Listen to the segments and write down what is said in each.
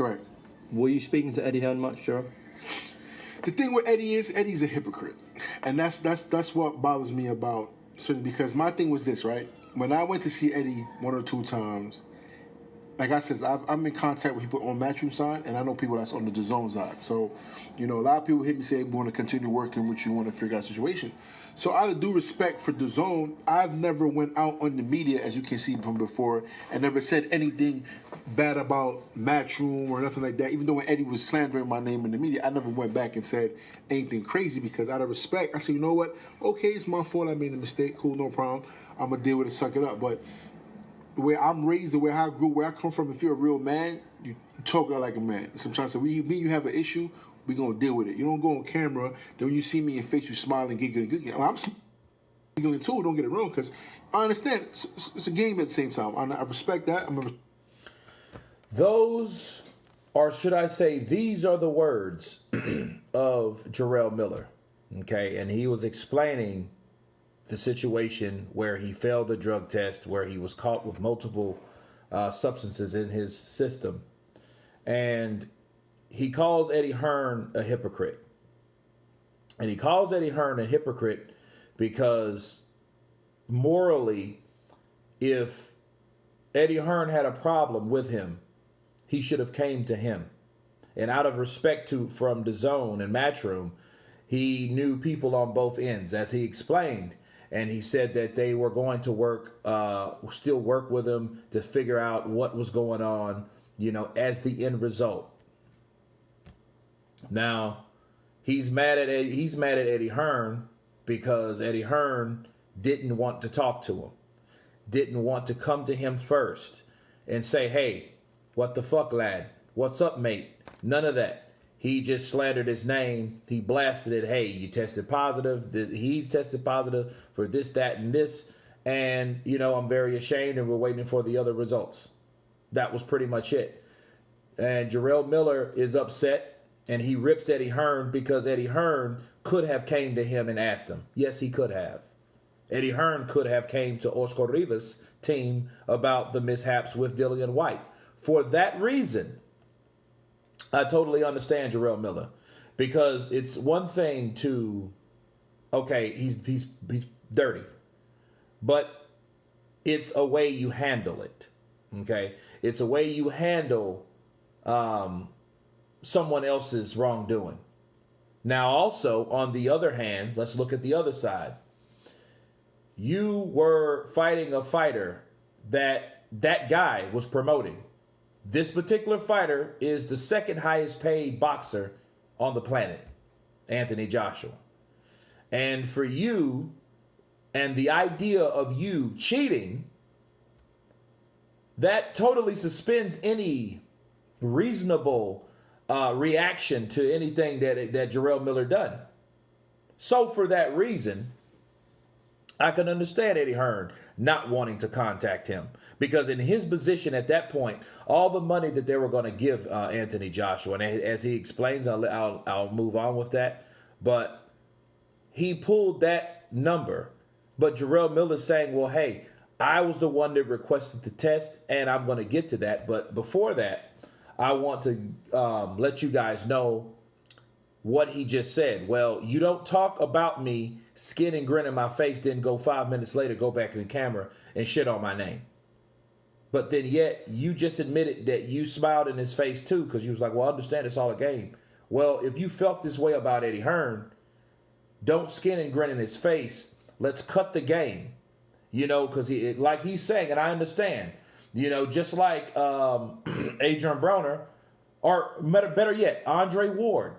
Correct. Were you speaking to Eddie Hearn much, Jarrell? The thing with Eddie is Eddie's a hypocrite, and that's what bothers me about certain. Because my thing was this, right? When I went to see Eddie 1 or 2 times, like I said, I'm in contact with people on Matchroom side, and I know people that's on the DAZN side. So, a lot of people hit me saying, we want to continue working with you, want to figure out the situation. So out of due respect for DAZN, I've never went out on the media, as you can see from before, and never said anything bad about Matchroom or nothing like that. Even though when Eddie was slandering my name in the media, I never went back and said anything crazy because out of respect, I said, you know what? Okay, it's my fault. I made a mistake. Cool, no problem. I'm going to deal with it, suck it up. But the way I'm raised, the way I grew, where I come from, if you're a real man, you talk like a man. Sometimes me and you have an issue, we're going to deal with it. You don't go on camera, then when you see me in face, you smiling, giggling. I'm giggling too, don't get it wrong, because I understand it's a game at the same time. I respect that. Those, or should I say, these are the words of Jarrell Miller, okay? And he was explaining the situation where he failed the drug test, where he was caught with multiple substances in his system. And he calls Eddie Hearn a hypocrite. And he calls Eddie Hearn a hypocrite because morally, if Eddie Hearn had a problem with him, he should have came to him. And out of respect from DAZN and Matchroom, he knew people on both ends, as he explained. And he said that they were going to still work with him to figure out what was going on, as the end result. Now, he's mad at Eddie Hearn because Eddie Hearn didn't want to talk to him, didn't want to come to him first and say, hey, what the fuck, lad? What's up, mate? None of that. He just slandered his name. He blasted it. Hey, you tested positive. He's tested positive for this, that, and this. And, I'm very ashamed and we're waiting for the other results. That was pretty much it. And Jarrell Miller is upset and he rips Eddie Hearn because Eddie Hearn could have came to him and asked him. Yes, he could have. Eddie Hearn could have came to Oscar Rivas' team about the mishaps with Dillian White. For that reason, I totally understand Jarrell Miller, because it's one thing to, okay, he's dirty, but it's a way you handle it. Okay, it's a way you handle someone else's wrongdoing. Now, also on the other hand, let's look at the other side. You were fighting a fighter that guy was promoting. This particular fighter is the second highest paid boxer on the planet, Anthony Joshua. And for you, and the idea of you cheating, that totally suspends any reasonable reaction to anything that Jarrell Miller done. So for that reason, I can understand Eddie Hearn not wanting to contact him, because in his position at that point, all the money that they were going to give Anthony Joshua, and as he explains, I'll move on with that, but he pulled that number. But Jarrell Miller's saying, well, hey, I was the one that requested the test, and I'm going to get to that. But before that, I want to let you guys know what he just said. Well, you don't talk about me skin and grin in my face, then go 5 minutes later, go back in the camera and shit on my name. But then yet you just admitted that you smiled in his face too, because you was like, well, I understand it's all a game. Well, if you felt this way about Eddie Hearn, don't skin and grin in his face. Let's cut the game, because like he's saying, and I understand, just like Adrian Broner, or better yet, Andre Ward.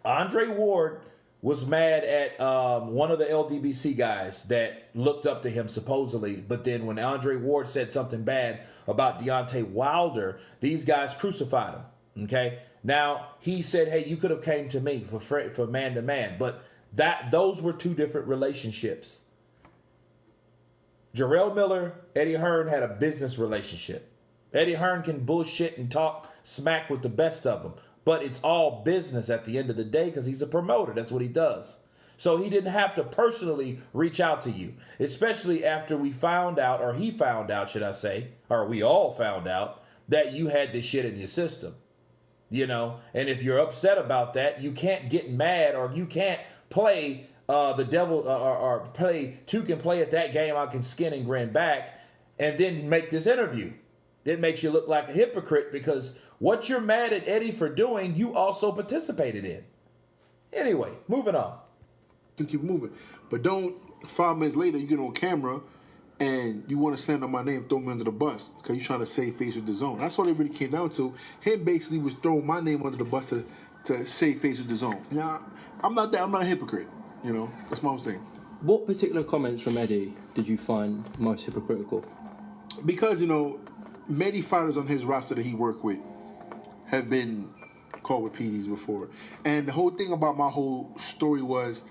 Andre Ward was mad at one of the LDBC guys that looked up to him supposedly, but then when Andre Ward said something bad about Deontay Wilder, these guys crucified him. Okay, now he said, "Hey, you could have came to me for man to man," but those were two different relationships. Jarrell Miller, Eddie Hearn had a business relationship. Eddie Hearn can bullshit and talk smack with the best of them, but it's all business at the end of the day because he's a promoter. That's what he does. So he didn't have to personally reach out to you, especially after we found out, or he found out, should I say, or we all found out, that you had this shit in your system. You know, and if you're upset about that, you can't get mad, or you can't play the devil, or play two can play at that game. I can skin and grin back, and then make this interview. It makes you look like a hypocrite, because what you're mad at Eddie for doing, you also participated in. Anyway, moving on. You keep moving, but don't 5 minutes later you get on camera and you want to stand on my name, throw me under the bus because you're trying to save face with the zone. That's all it really came down to. Him basically was throwing my name under the bus to save face with the zone. Now, I'm not a hypocrite. You know, that's what I'm saying. What particular comments from Eddie did you find most hypocritical? Because, you know, many fighters on his roster that he worked with have been caught with PDs before. And the whole thing about my whole story was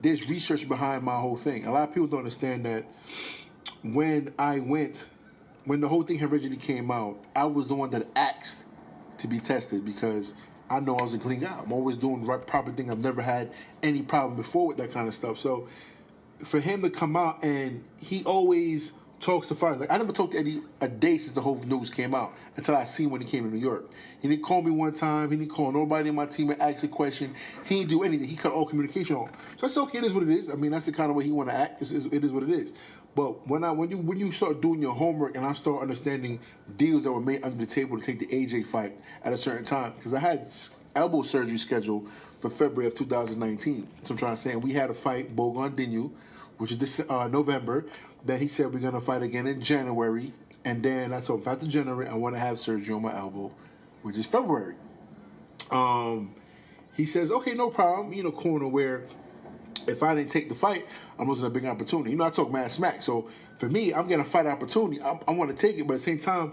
there's research behind my whole thing. A lot of people don't understand that when the whole thing originally came out, I was the one that asked to be tested because I know I was a clean guy. I'm always doing the right, proper thing. I've never had any problem before with that kind of stuff. So for him to come out, and he always talks to fighters. Like, I never talked to Eddie a day since the whole news came out until I seen when he came to New York. He didn't call me one time. He didn't call nobody in my team and ask a question. He didn't do anything. He cut all communication off. So I said, okay, it is what it is. I mean, that's the kind of way he want to act. It is what it is. But when you start doing your homework and I start understanding deals that were made under the table to take the AJ fight at a certain time, because I had elbow surgery scheduled for February of 2019. So I'm trying to say, we had a fight, Bogan Dinu, which is this November. Then he said we're gonna fight again in January, and then I told him after January I want to have surgery on my elbow, which is February. He says, okay, no problem. You know, corner where if I didn't take the fight, I'm losing a big opportunity. You know, I talk mad smack. So for me, I'm getting a fight opportunity. I want to take it, but at the same time,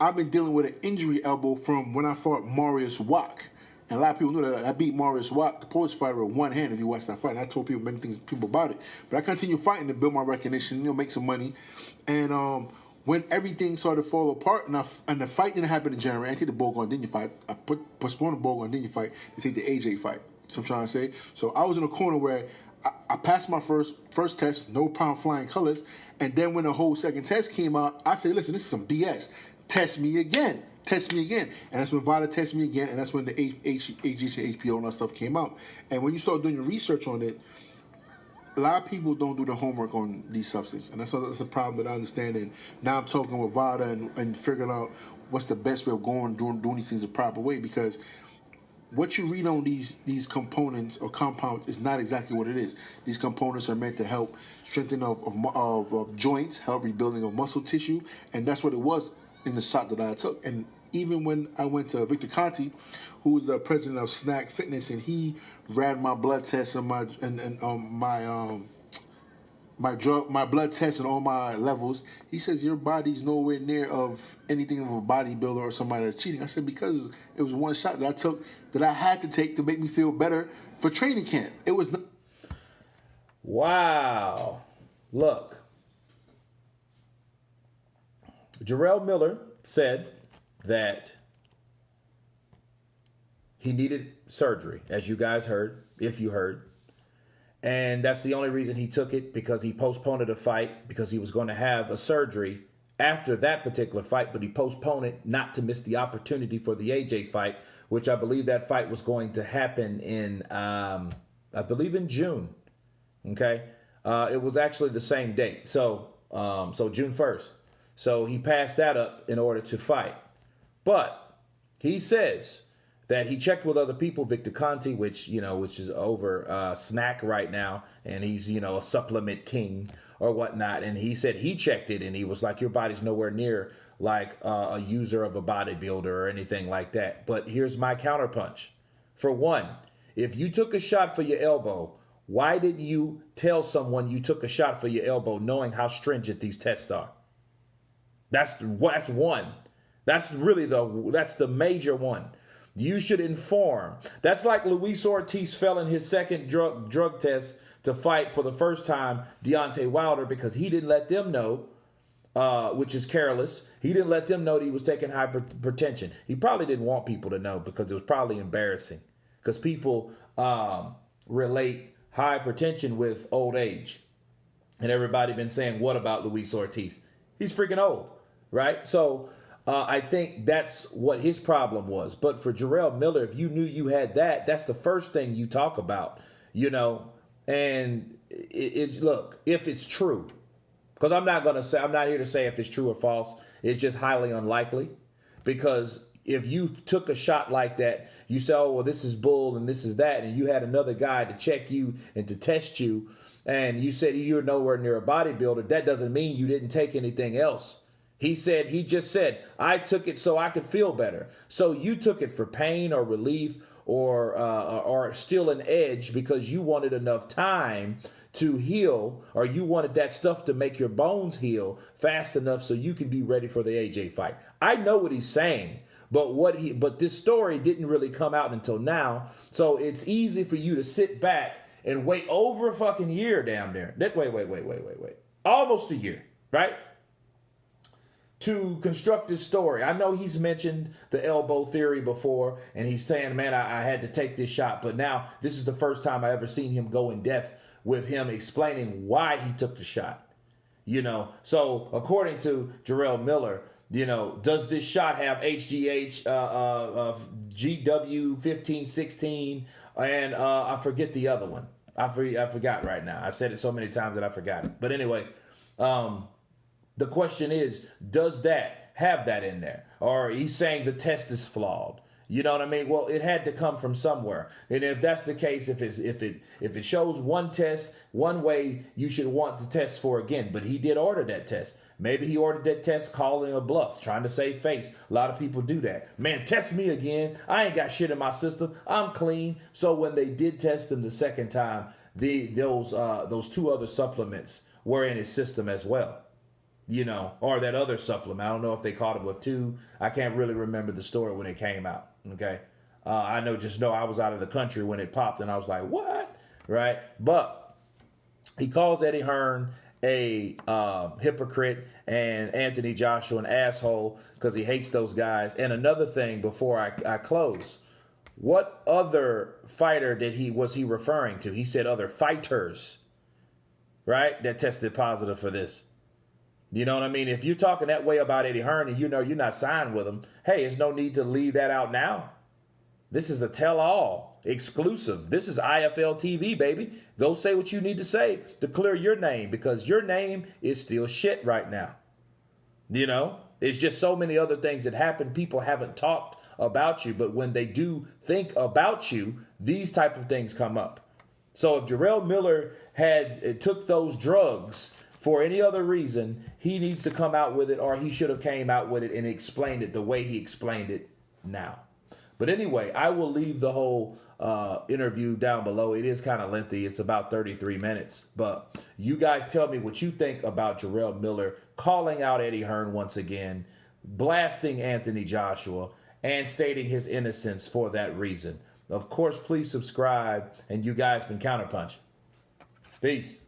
I've been dealing with an injury elbow from when I fought Marius Wack. And a lot of people know that I beat Marius Watt, the Polish fighter, with one hand if you watch that fight. And I told many people about it. But I continue fighting to build my recognition, you know, make some money. And when everything started to fall apart, and the fight didn't happen in January, I take the Bogan Dinu fight. I postponed the Bogan Dinu fight to take the AJ fight. So I'm trying to say. So I was in a corner where I passed my first test, no problem flying colors. And then when the whole second test came out, I said, listen, this is some BS. Test me again. And that's when VADA tested me again, and that's when the HGH and HPO and that stuff came out. And when you start doing your research on it, a lot of people don't do the homework on these substances. And that's a problem that I understand. And now I'm talking with VADA and figuring out what's the best way of doing these things the proper way, because what you read on these components or compounds is not exactly what it is. These components are meant to help strengthening of joints, help rebuilding of muscle tissue, and that's what it was in the shot that I took. And even when I went to Victor Conti, who was the president of Snack Fitness, and he ran my blood tests and my blood tests and all my levels, he says your body's nowhere near of anything of a bodybuilder or somebody that's cheating. I said because it was one shot that I took that I had to take to make me feel better for training camp. It was not. Wow. Look. Jarrell Miller said that he needed surgery, as you guys heard, if you heard. And that's the only reason he took it, because he postponed a fight because he was going to have a surgery after that particular fight, but he postponed it not to miss the opportunity for the AJ fight, which I believe that fight was going to happen in, I believe in June. Okay. It was actually the same date. So June 1st. So he passed that up in order to fight. But he says that he checked with other people, Victor Conti, which is over Snack right now, and he's, a supplement king or whatnot. And he said he checked it, and he was like, your body's nowhere near like a user of a bodybuilder or anything like that. But here's my counterpunch. For one, if you took a shot for your elbow, why didn't you tell someone you took a shot for your elbow knowing how stringent these tests are? That's one. That's the major one. You should inform. That's like Luis Ortiz failing his second drug test to fight for the first time Deontay Wilder because he didn't let them know, which is careless. He didn't let them know that he was taking hypertension. He probably didn't want people to know because it was probably embarrassing, because people relate hypertension with old age. And everybody been saying, what about Luis Ortiz? He's freaking old, right? So I think that's what his problem was. But for Jarrell Miller, if you knew you had that, that's the first thing you talk about, you know. And it's look, if it's true, because I'm not here to say if it's true or false. It's just highly unlikely, because if you took a shot like that, you say, oh, well, this is bull and this is that, and you had another guy to check you and to test you, and you said you're nowhere near a bodybuilder, that doesn't mean you didn't take anything else. He just said, I took it so I could feel better. So you took it for pain or relief or still an edge because you wanted enough time to heal, or you wanted that stuff to make your bones heal fast enough so you can be ready for the AJ fight. I know what he's saying, but this story didn't really come out until now. So it's easy for you to sit back and wait over a fucking year down there. Wait. Almost a year, right? To construct this story. I know he's mentioned the elbow theory before, and he's saying, man, I had to take this shot. But now this is the first time I ever seen him go in depth with him explaining why he took the shot. You know, so according to Jarrell Miller, you know, does this shot have HGH, GW 1516, and I forget the other one. I forgot right now. I said it so many times that I forgot it. But anyway, the question is, does that have that in there? Or he's saying the test is flawed. You know what I mean? Well, it had to come from somewhere. And if that's the case, if it shows one test one way, you should want to test for again. But he did order that test. Maybe he ordered that test calling a bluff, trying to save face. A lot of people do that. Man, test me again. I ain't got shit in my system. I'm clean. So when they did test him the second time, those two other supplements were in his system as well. You know, or that other supplement. I don't know if they caught him with two. I can't really remember the story when it came out. Okay. I know I was out of the country when it popped, and I was like, what? Right. But he calls Eddie Hearn a hypocrite and Anthony Joshua an asshole because he hates those guys. And another thing before I close, what other fighter was he referring to? He said other fighters, right? That tested positive for this. You know what I mean? If you're talking that way about Eddie Hearn and you know you're not signed with him, hey, there's no need to leave that out now. This is a tell-all exclusive. This is IFL TV, baby. Go say what you need to say to clear your name, because your name is still shit right now. You know, it's just so many other things that happen. People haven't talked about you, but when they do think about you, these type of things come up. So if Jarrell Miller took those drugs for any other reason, he needs to come out with it, or he should have came out with it and explained it the way he explained it now. But anyway, I will leave the whole interview down below. It is kind of lengthy. It's about 33 minutes. But you guys tell me what you think about Jarrell Miller calling out Eddie Hearn once again, blasting Anthony Joshua, and stating his innocence for that reason. Of course, please subscribe, and you guys can counterpunch. Peace.